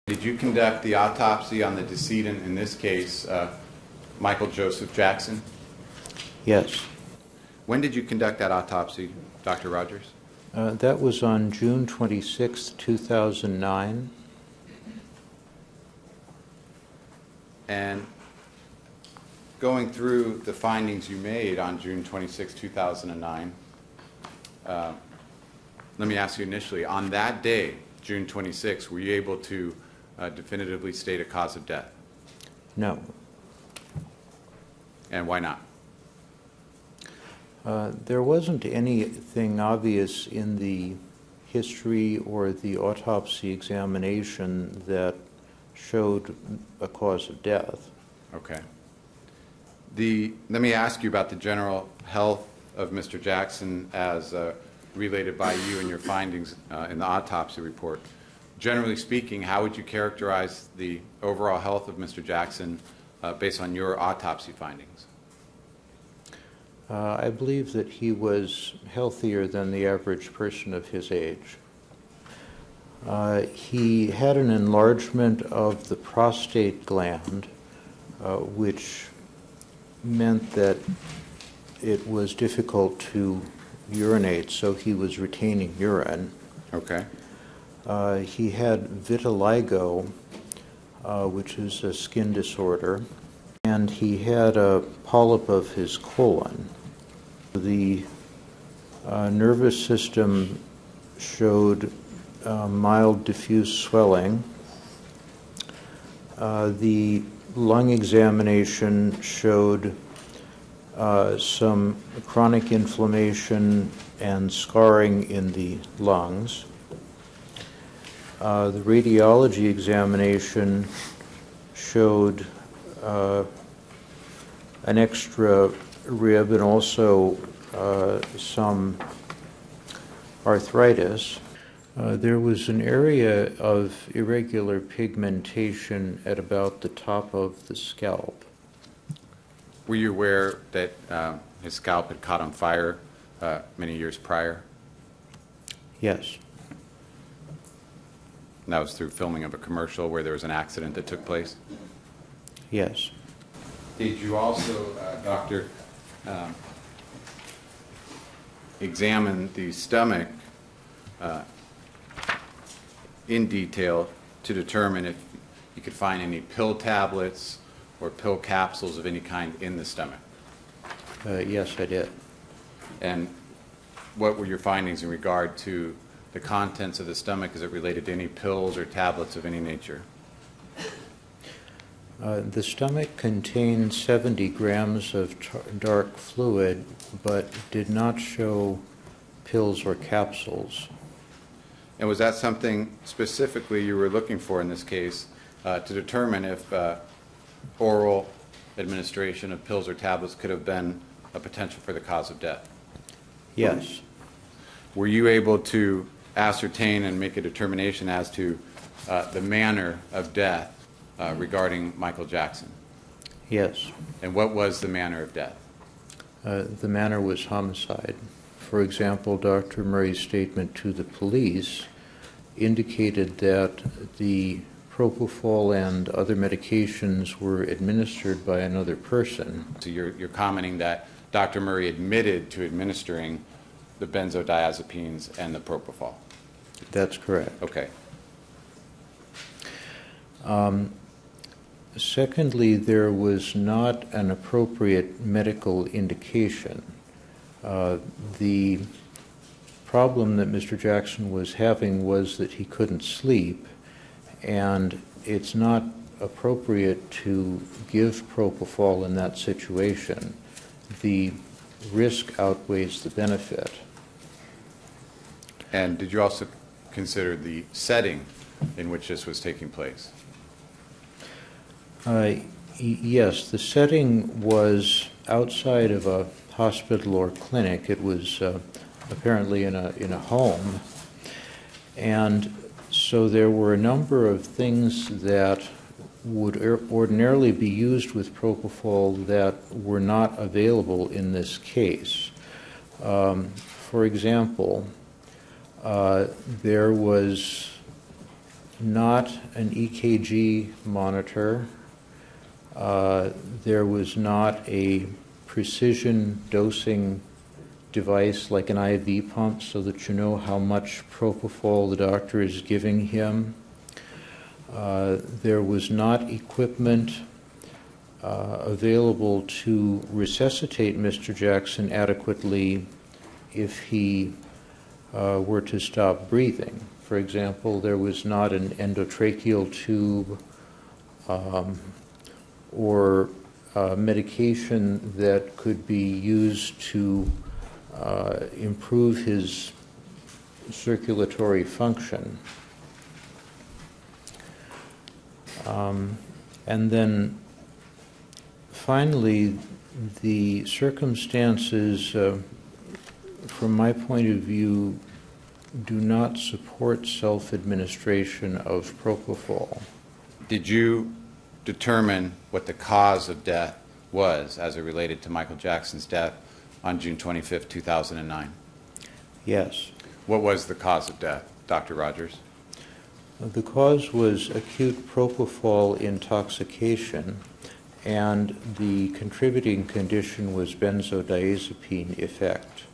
Did you conduct the autopsy on the decedent, in this case, Michael Joseph Jackson? Yes. When did you conduct that autopsy, Dr. Rogers? That was on June 26, 2009. And going through the findings you made on June 26, 2009, let me ask you initially, on that day, June 26, were you able to definitively state a cause of death? No. And why not? There wasn't anything obvious in the history or the autopsy examination that showed a cause of death. Okay. Let me ask you about the general health of Mr. Jackson as related by you and your findings in the autopsy report. Generally speaking, how would you characterize the overall health of Mr. Jackson based on your autopsy findings? I believe that he was healthier than the average person of his age. He had an enlargement of the prostate gland, which meant that it was difficult to urinate, so he was retaining urine. Okay. He had vitiligo, which is a skin disorder, and he had a polyp of his colon. The nervous system showed mild diffuse swelling. The lung examination showed some chronic inflammation and scarring in the lungs. The radiology examination showed an extra rib and also some arthritis. There was an area of irregular pigmentation at about the top of the scalp. Were you aware that his scalp had caught on fire many years prior? Yes. And that was through filming of a commercial where there was an accident that took place? Yes. Did you also, Doctor, examine the stomach in detail to determine if you could find any pill tablets or pill capsules of any kind in the stomach? Yes, I did. And what were your findings in regard to the contents of the stomach? Is it related to any pills or tablets of any nature? The stomach contained 70 grams of dark fluid, but did not show pills or capsules. And was that something specifically you were looking for in this case to determine if oral administration of pills or tablets could have been a potential for the cause of death? Yes. Were you able to ascertain and make a determination as to the manner of death regarding Michael Jackson? Yes. And what was the manner of death? The manner was homicide. For example, Dr. Murray's statement to the police indicated that the propofol and other medications were administered by another person. So you're commenting that Dr. Murray admitted to administering the benzodiazepines and the propofol? That's correct. Okay. Secondly, there was not an appropriate medical indication. The problem that Mr. Jackson was having was that he couldn't sleep, and it's not appropriate to give propofol in that situation. The risk outweighs the benefit. And did you also consider the setting in which this was taking place? Yes, the setting was outside of a hospital or clinic. It was apparently in a home, and so there were a number of things that would ordinarily be used with propofol that were not available in this case. For example, there was not an EKG monitor. There was not a precision dosing device like an IV pump so that you know how much propofol the doctor is giving him. There was not equipment available to resuscitate Mr. Jackson adequately if he were to stop breathing. For example, there was not an endotracheal tube or medication that could be used to improve his circulatory function. And then finally, the circumstances, from my point of view, do not support self-administration of propofol. Did you determine what the cause of death was as it related to Michael Jackson's death on June 25, 2009? Yes. What was the cause of death, Dr. Rogers? The cause was acute propofol intoxication, and the contributing condition was benzodiazepine effect.